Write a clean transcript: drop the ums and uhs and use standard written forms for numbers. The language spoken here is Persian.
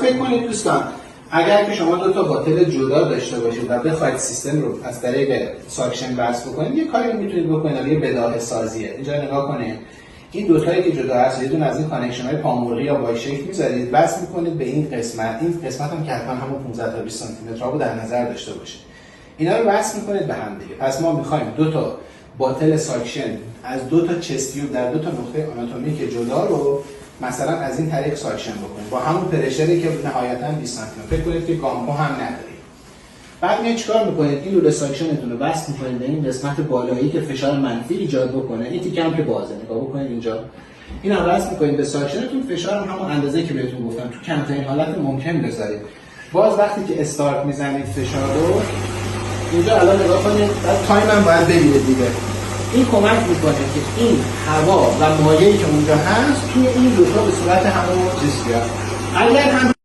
فکر کنید دوستان اگر که شما دو تا باتل جدا داشته باشید و بخواید سیستم رو از طریق ساکشن وصل بکنید، یه کاری میتونید بکنید، یه بداهه سازیه. اینجا نگاه کنید، این دو تایی که جدا هست یه دونه از این کانکشن‌های پامرغی یا وای شیپ می‌ذارید، وصل می‌کنید به این قسمت. این قسمت هم که حتما همون 15 تا 20 سانتی متر رو در نظر داشته باشید. اینا رو وصل می‌کنید به هم دیگه. پس ما می‌خوایم دو تا باتل ساکشن از دو تا چستیوب در دو تا نقطه آناتومیک جدا رو مثلا از این طریق ساکشن بکنید با همون پرشری که نهایتاً 20 سانتی متر. فکر کنید که گامپو هم ندارید. بعد میاد چیکار میکنید؟ این لوله ساکشنتون رو وصل میکنید به این قسمت بالایی که فشار منفی ایجاد بکنه. این تیکه هم که بازه، نگاه بکنید اینجا. این هم وصل میکنید به ساکشنتون، فشار هم همون اندازه‌ای که بهتون گفتم تو کمترین حالت ممکن بذارید. باز وقتی که استارت میزنید فشار رو اینجا الان نگاه کنید، بعد تایم هم باید بگیرید دیگه. این کمک میکنه که این هوا و مایعی که اونجا هست توی این دو تا به صورت همون چیز بیاد. اگر هم